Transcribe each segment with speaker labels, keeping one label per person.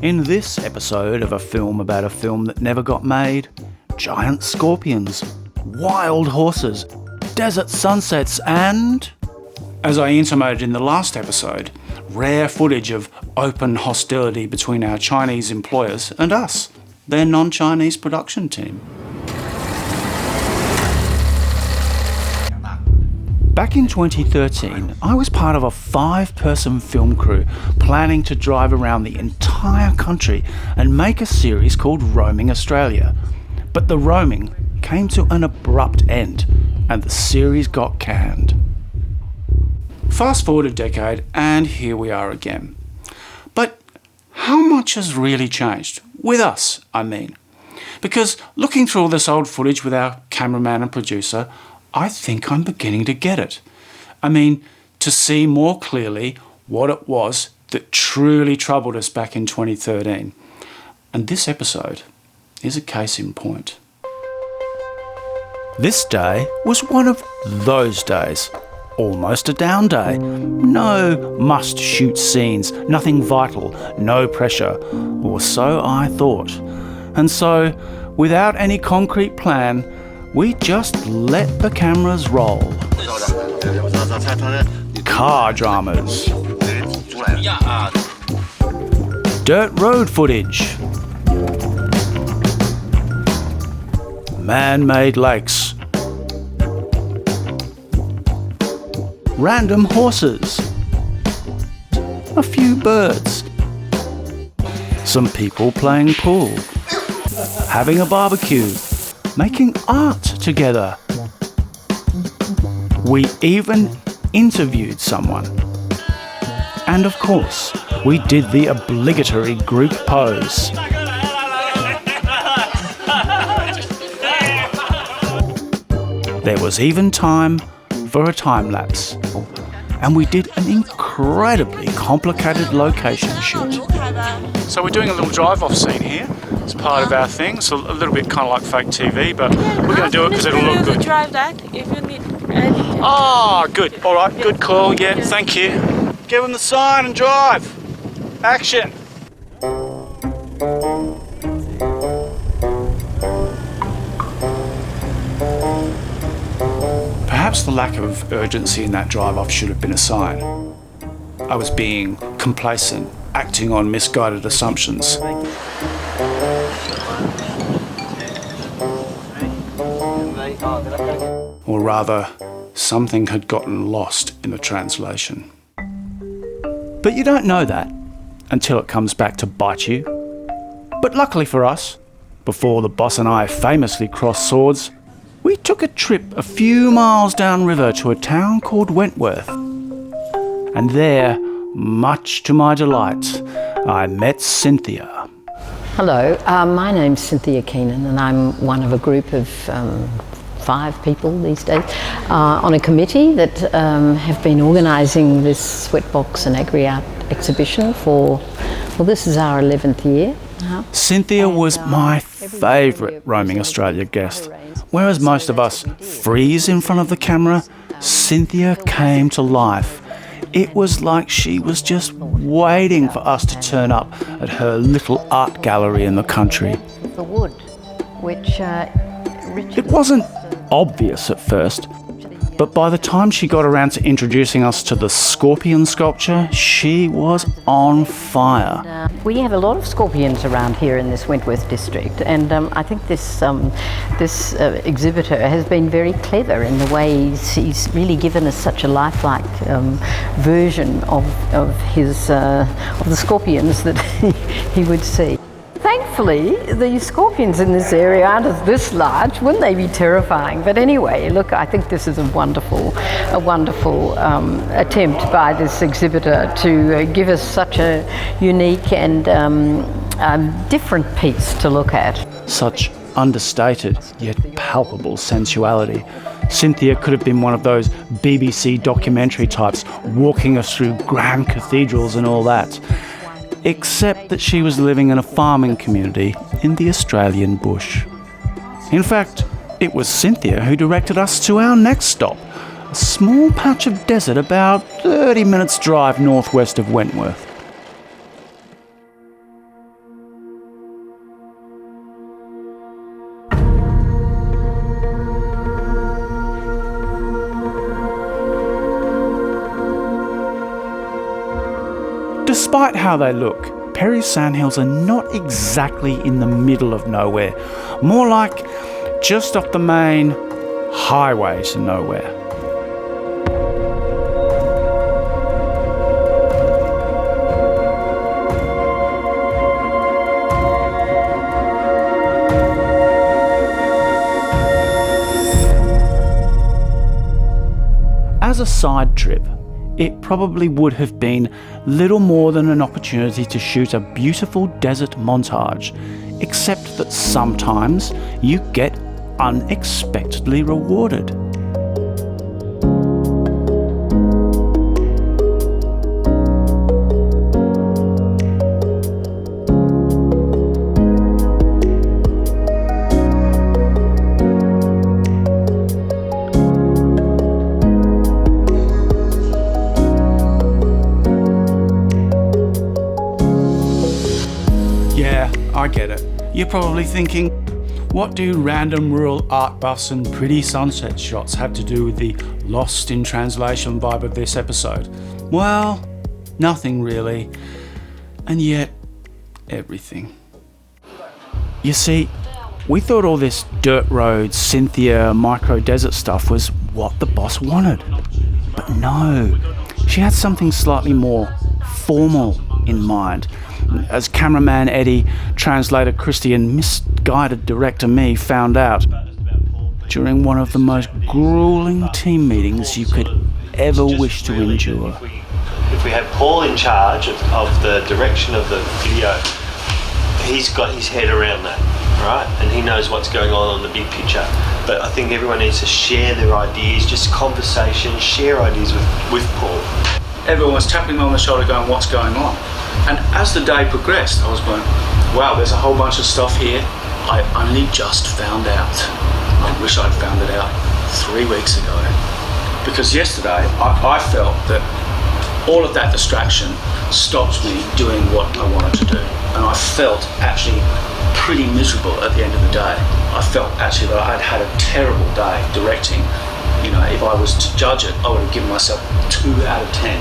Speaker 1: In this episode of a film about a film that never got made, giant scorpions, wild horses, desert sunsets and, as I intimated in the last episode, rare footage of open hostility between our Chinese employers and us, their non-Chinese production team. Back in 2013, I was part of a 5-person film crew planning to drive around the entire country and make a series called Roaming Australia. But the roaming came to an abrupt end and the series got canned. Fast forward a decade and here we are again. But how much has really changed? With us, I mean. Because looking through all this old footage with our cameraman and producer, I think I'm beginning to get it. I mean, to see more clearly what it was that truly troubled us back in 2013. And this episode is a case in point. This day was one of those days. Almost a down day. No must-shoot scenes, nothing vital, no pressure. Or so I thought. And so, without any concrete plan, we just let the cameras roll. Car dramas. Dirt road footage. Man-made lakes. Random horses. A few birds. Some people playing pool. Having a barbecue. Making art together. We even interviewed someone. And of course, we did the obligatory group pose. There was even time for a time lapse. And we did an incredibly complicated location shoot. So we're doing a little drive-off scene here. It's part of our thing. It's a little bit kind of like fake TV, but we're going to do it because it'll look good.
Speaker 2: Drive that if you need anything.
Speaker 1: Ah, good. All right, good call. Yeah, thank you. Give them the sign and drive. Action. Perhaps the lack of urgency in that drive-off should have been a sign. I was being complacent, acting on misguided assumptions. Or rather, something had gotten lost in the translation. But you don't know that until it comes back to bite you. But luckily for us, before the boss and I famously crossed swords, we took a trip a few miles downriver to a town called Wentworth. And there, much to my delight, I met Cynthia.
Speaker 3: Hello, my name's Cynthia Keenan and I'm one of a group of 5 people these days on a committee that have been organising this Sweatbox and Agri-Art exhibition for, well, this is our 11th year.
Speaker 1: Cynthia was my favourite Roaming Australia guest. Whereas most of us freeze in front of the camera, Cynthia came to life. It was like she was just waiting for us to turn up at her little art gallery in the country.
Speaker 3: The wood, which
Speaker 1: it wasn't obvious at first, but by the time she got around to introducing us to the scorpion sculpture, she was on fire.
Speaker 3: We have a lot of scorpions around here in this Wentworth district, and I think this exhibitor has been very clever in the way he's really given us such a lifelike version of the scorpions that he would see. Thankfully, the scorpions in this area aren't this large. Wouldn't they be terrifying? But anyway, look, I think this is a wonderful attempt by this exhibitor to give us such a unique and different piece to look at.
Speaker 1: Such understated yet palpable sensuality. Cynthia could have been one of those BBC documentary types walking us through grand cathedrals and all that. Except that she was living in a farming community in the Australian bush. In fact, it was Cynthia who directed us to our next stop, a small patch of desert about 30 minutes drive northwest of Wentworth. Despite how they look, Perry's Sandhills are not exactly in the middle of nowhere, more like just off the main highway to nowhere. As a side trip, it probably would have been little more than an opportunity to shoot a beautiful desert montage, except that sometimes you get unexpectedly rewarded. Yeah, I get it. You're probably thinking, what do random rural art buffs and pretty sunset shots have to do with the lost in translation vibe of this episode? Well, nothing really. And yet, everything. You see, we thought all this dirt road, Cynthia, micro desert stuff was what the boss wanted. But no, she had something slightly more formal in mind. As cameraman Eddie, translator Christy and misguided director me found out during one of the most grueling team meetings you could ever wish to endure.
Speaker 4: If we had Paul in charge of the direction of the video, he's got his head around that, right? And he knows what's going on the big picture. But I think everyone needs to share their ideas, just conversation, share ideas with Paul.
Speaker 1: Everyone was tapping me on the shoulder going, what's going on? And as the day progressed, I was going, wow, there's a whole bunch of stuff here I only just found out. I wish I'd found it out 3 weeks ago. Because yesterday, I felt that all of that distraction stopped me doing what I wanted to do. And I felt actually pretty miserable at the end of the day. I felt actually that I'd had a terrible day directing. You know, if I was to judge it, I would have given myself 2 out of 10.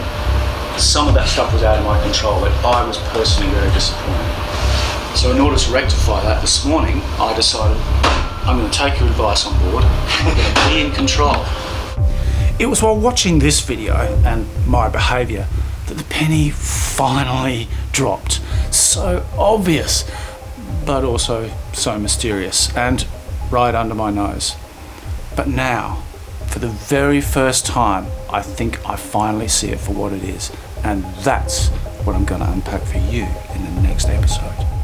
Speaker 1: Some of that stuff was out of my control, but I was personally very disappointed. So in order to rectify that, this morning I decided I'm going to take your advice on board and I'm going to be in control. It was while watching this video and my behaviour that the penny finally dropped. So obvious, but also so mysterious and right under my nose. But now, for the very first time, I think I finally see it for what it is. And that's what I'm going to unpack for you in the next episode.